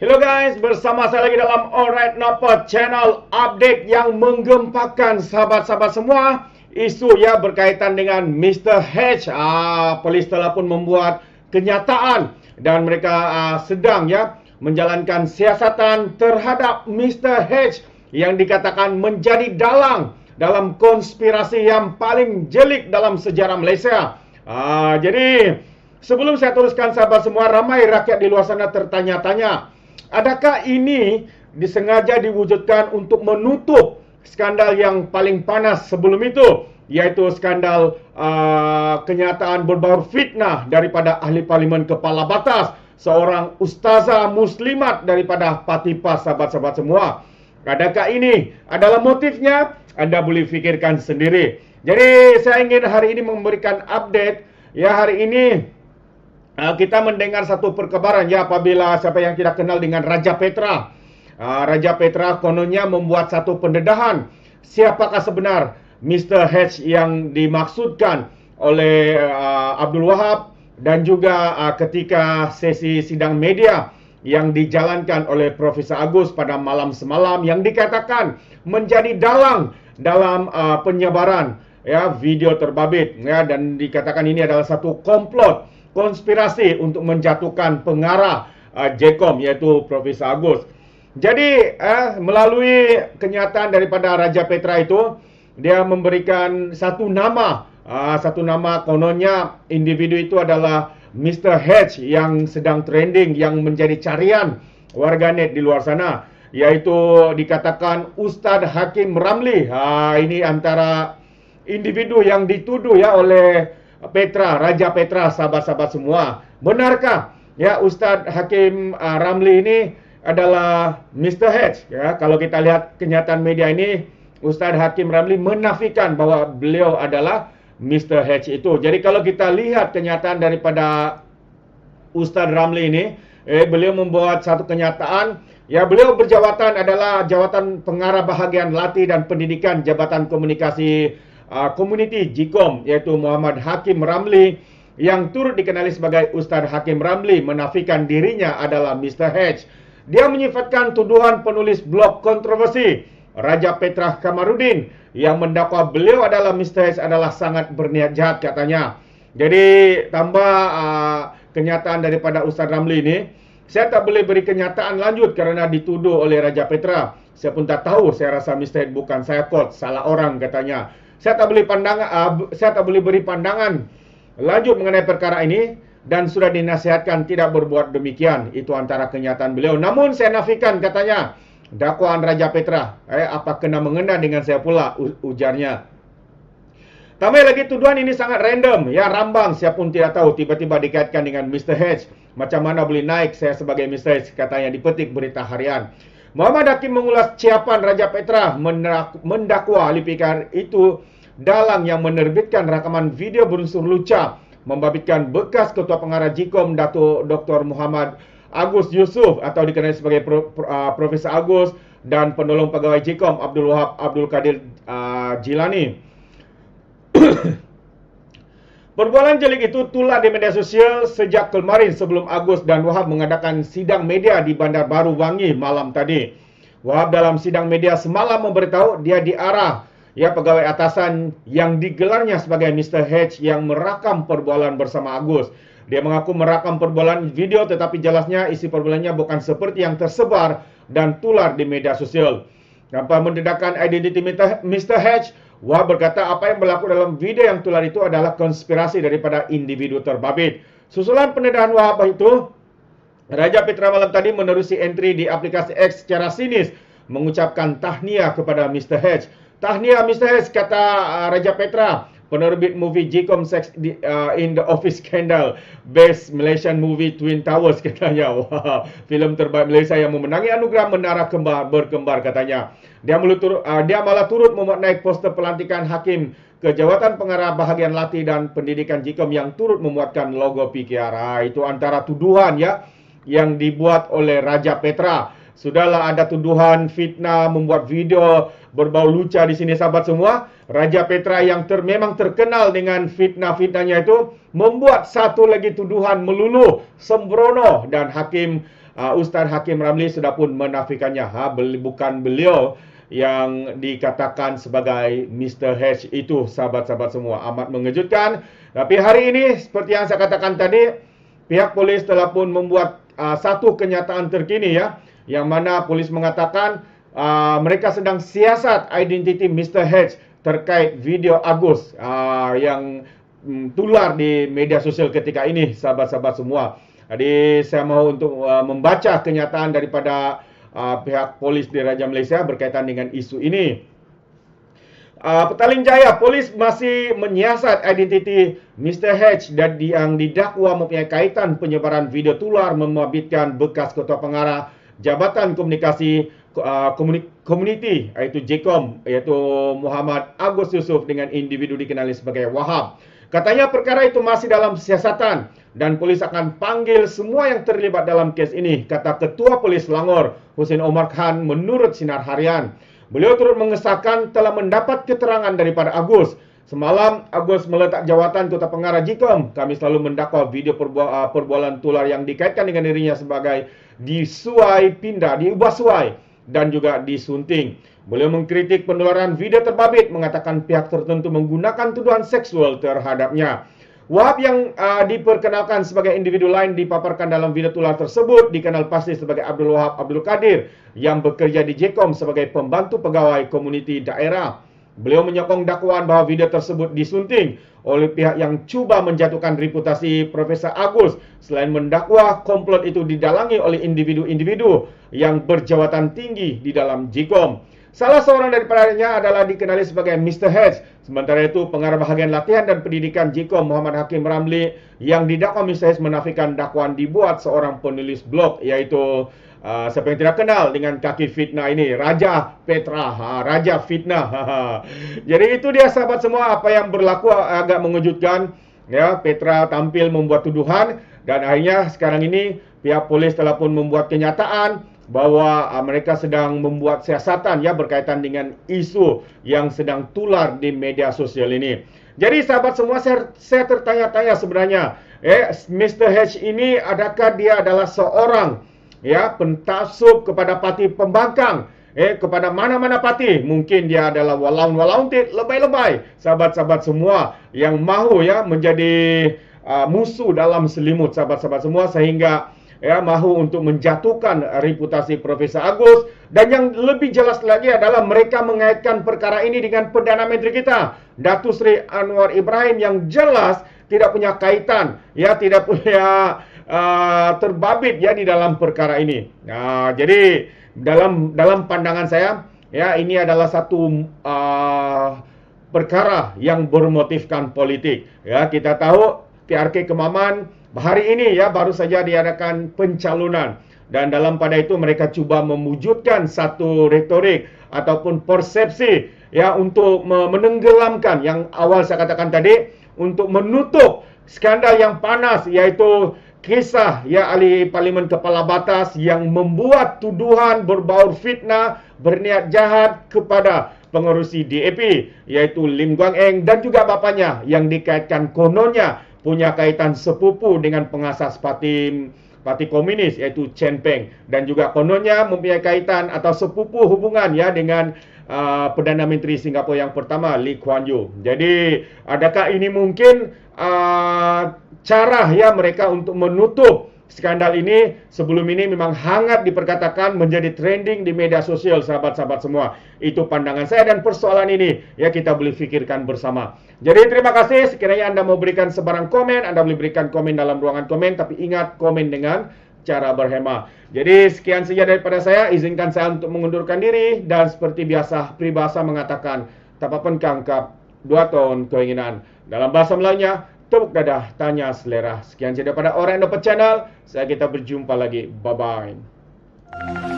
Hello guys, bersama saya lagi dalam Alright Napa channel update yang menggempakan sahabat-sahabat semua. Isu ya berkaitan dengan Mr. H. Polis telah pun membuat kenyataan dan mereka sedang ya menjalankan siasatan terhadap Mr. H yang dikatakan menjadi dalang dalam konspirasi yang paling jelik dalam sejarah Malaysia. Jadi sebelum saya teruskan sahabat semua, ramai rakyat di luar sana tertanya-tanya, adakah ini disengaja diwujudkan untuk menutup skandal yang paling panas sebelum itu, yaitu skandal kenyataan berbaur fitnah daripada ahli parlimen kepala batas, seorang ustazah muslimat daripada Parti PAS, sahabat-sahabat semua. Adakah ini adalah motifnya? Anda boleh fikirkan sendiri. Jadi saya ingin hari ini memberikan update. Ya, hari ini kita mendengar satu perkabaran ya, apabila siapa yang tidak kenal dengan Raja Petra. Raja Petra kononnya membuat satu pendedahan. Siapakah sebenar Mr. H yang dimaksudkan oleh Abdul Wahab, dan juga ketika sesi sidang media yang dijalankan oleh Profesor Agus pada malam semalam, yang dikatakan menjadi dalang dalam penyebaran ya video terbabit ya, dan dikatakan ini adalah satu komplot konspirasi untuk menjatuhkan pengarah JKOM, yaitu Profesor Agus. Jadi melalui kenyataan daripada Raja Petra itu, dia memberikan satu nama kononnya individu itu adalah Mr. H yang sedang trending, yang menjadi carian warganet di luar sana, yaitu dikatakan Ustadz Hakim Ramli. Ini antara individu yang dituduh ya oleh Petra, Raja Petra, sahabat-sahabat semua. Benarkah ya Ustadz Hakim Ramli ini adalah Mr. H? Ya, kalau kita lihat kenyataan media ini, Ustadz Hakim Ramli menafikan bahwa beliau adalah Mr. H itu. Jadi kalau kita lihat kenyataan daripada Ustadz Ramli ini, beliau membuat satu kenyataan. Ya, beliau berjawatan adalah jawatan pengarah bahagian latih dan pendidikan Jabatan Komunikasi Komuniti JKOM, yaitu Muhammad Hakim Ramli, yang turut dikenali sebagai Ustadz Hakim Ramli, menafikan dirinya adalah Mr. H. Dia menyifatkan tuduhan penulis blog kontroversi Raja Petra Kamarudin yang mendakwa beliau adalah Mr. H adalah sangat berniat jahat, katanya. Jadi tambah kenyataan daripada Ustadz Ramli ini, saya tak boleh beri kenyataan lanjut kerana dituduh oleh Raja Petra. Saya pun tak tahu, saya rasa Mr. H bukan saya kot, salah orang, katanya. Saya tak boleh beri pandangan lanjut mengenai perkara ini dan sudah dinasihatkan tidak berbuat demikian. Itu antara kenyataan beliau. Namun saya nafikan, katanya, dakwaan Raja Petra. Apa kena mengena dengan saya pula, ujarnya. Tambah lagi, tuduhan ini sangat random, ya, rambang. Saya pun tidak tahu, tiba-tiba dikaitkan dengan Mr. H. Macam mana boleh naik saya sebagai Mr. H, katanya, dipetik Berita Harian. Muhammad Hakim mengulas ciapan Raja Petra mendakwa ahli PKR itu dalang yang menerbitkan rakaman video berunsur lucah, membabitkan bekas Ketua Pengarah JKOM Datuk Dr. Muhammad Agus Yusof atau dikenali sebagai Profesor Agus, dan penolong pegawai JKOM Abdul Wahab Abdul Kadir Jilani. Perbualan jelik itu tular di media sosial sejak kemarin sebelum Agus dan Wahab mengadakan sidang media di Bandar Baru Wangi malam tadi. Wahab dalam sidang media semalam memberitahu dia diarah ya pegawai atasan yang digelarnya sebagai Mr. H yang merakam perbualan bersama Agus. Dia mengaku merakam perbualan video, tetapi jelasnya isi perbualannya bukan seperti yang tersebar dan tular di media sosial. Tanpa mendedahkan identiti Mr. H, Wahab berkata apa yang berlaku dalam video yang tular itu adalah konspirasi daripada individu terbabit. Susulan pendedahan Wahab itu, Raja Petra malam tadi menerusi entry di aplikasi X secara sinis mengucapkan tahniah kepada Mr. H. Tahniah Mr. H, kata Raja Petra, penerbit movie JKOM Sex in the Office Scandal, best Malaysian movie Twin Towers, katanya. Wow, filem terbaik Malaysia yang memenangi anugerah Menara Berkembar, katanya. Dia malah turut memuat naik poster pelantikan hakim ke Jawatan Pengarah Bahagian Latih dan Pendidikan JKOM yang turut memuatkan logo PKR. Itu antara tuduhan ya yang dibuat oleh Raja Petra. Sudahlah ada tuduhan fitnah, membuat video berbau lucah di sini sahabat semua. Raja Petra yang memang terkenal dengan fitnah-fitnahnya itu membuat satu lagi tuduhan melulu, sembrono, dan Ustaz Hakim Ramli sudah pun menafikannya. Bukan beliau yang dikatakan sebagai Mr. H itu, sahabat-sahabat semua. Amat mengejutkan. Tapi hari ini seperti yang saya katakan tadi, pihak polis telah pun membuat satu kenyataan terkini ya, yang mana polis mengatakan mereka sedang siasat identiti Mr. H terkait video Agus yang tular di media sosial ketika ini, sahabat-sahabat semua. Jadi saya mahu untuk membaca kenyataan daripada pihak polis di Raja Malaysia berkaitan dengan isu ini. Petaling Jaya, polis masih menyiasat identiti Mr. H dan yang didakwa mempunyai kaitan penyebaran video tular membabitkan bekas Ketua Pengarah Jabatan Komunikasi Komuniti iaitu JKOM, iaitu Muhammad Agus Yusof dengan individu dikenali sebagai Wahab. Katanya perkara itu masih dalam siasatan dan polis akan panggil semua yang terlibat dalam kes ini, kata Ketua Polis Selangor Hussein Omar Khan menurut Sinar Harian. Beliau turut mengesahkan telah mendapat keterangan daripada Agus. Semalam Agus meletak jawatan Ketua Pengarah JKOM. Kami selalu mendakwa video perbualan tular yang dikaitkan dengan dirinya sebagai disuai pindah, diubah suai dan juga disunting. Beliau mengkritik penularan video terbabit, mengatakan pihak tertentu menggunakan tuduhan seksual terhadapnya. Wahab yang diperkenalkan sebagai individu lain dipaparkan dalam video tular tersebut dikenal pasti sebagai Abdul Wahab Abdul Qadir yang bekerja di JKOM sebagai pembantu pegawai komuniti daerah. Beliau menyokong dakwaan bahawa video tersebut disunting oleh pihak yang cuba menjatuhkan reputasi Profesor Agus, selain mendakwa komplot itu didalangi oleh individu-individu yang berjawatan tinggi di dalam JKOM. Salah seorang daripadanya adalah dikenali sebagai Mr. H. Sementara itu, pengarah bahagian latihan dan pendidikan JKOM Muhammad Hakim Ramli yang didakwa Mr. H menafikan dakwaan dibuat seorang penulis blog, iaitu siapa yang tidak kenal dengan kaki fitnah ini, Raja Petra, Raja Fitnah. Jadi itu dia sahabat semua, apa yang berlaku agak mengejutkan. Ya, Petra tampil membuat tuduhan dan akhirnya sekarang ini pihak polis telah pun membuat kenyataan bahwa mereka sedang membuat siasatan ya berkaitan dengan isu yang sedang tular di media sosial ini. Jadi sahabat semua, saya tertanya-tanya sebenarnya, Mr. H ini adakah dia adalah seorang pentasuk kepada parti pembangkang, kepada mana-mana parti? Mungkin dia adalah walaun-walauntit, lebay-lebay, sahabat-sahabat semua yang mahu menjadi musuh dalam selimut, sahabat-sahabat semua, sehingga mahu untuk menjatuhkan reputasi Profesor Agus. Dan yang lebih jelas lagi adalah mereka mengaitkan perkara ini dengan Perdana Menteri kita, Datuk Seri Anwar Ibrahim, yang jelas tidak punya kaitan, tidak punya terbabit di dalam perkara ini. Jadi dalam pandangan saya, ini adalah satu perkara yang bermotifkan politik. Kita tahu PRK Kemaman hari ini baru saja diadakan pencalonan, dan dalam pada itu mereka cuba mewujudkan satu retorik ataupun persepsi untuk menenggelamkan yang awal saya katakan tadi, untuk menutup skandal yang panas, yaitu kisah ahli parlimen kepala batas yang membuat tuduhan berbaur fitnah, berniat jahat kepada pengerusi DAP, yaitu Lim Guang Eng dan juga bapaknya yang dikaitkan kononnya punya kaitan sepupu dengan pengasas parti komunis, yaitu Chen Peng, dan juga kononnya mempunyai kaitan atau sepupu hubungan dengan Perdana Menteri Singapura yang pertama, Lee Kuan Yew. Jadi adakah ini mungkin cara mereka untuk menutup skandal ini? Sebelum ini memang hangat diperkatakan menjadi trending di media sosial, sahabat-sahabat semua. Itu pandangan saya, dan persoalan ini kita boleh fikirkan bersama. Jadi terima kasih. Sekiranya Anda mau berikan sebarang komen, Anda boleh berikan komen dalam ruangan komen, tapi ingat komen dengan cara berhema. Jadi sekian saja daripada saya. Izinkan saya untuk mengundurkan diri, dan seperti biasa peribahasa mengatakan, tapapan kangkap 2 tahun keinginan. Dalam bahasa Melayunya, tepuk dadah, tanya selera. Sekian saja daripada Orang Dapat Channel. Kita berjumpa lagi. Bye-bye.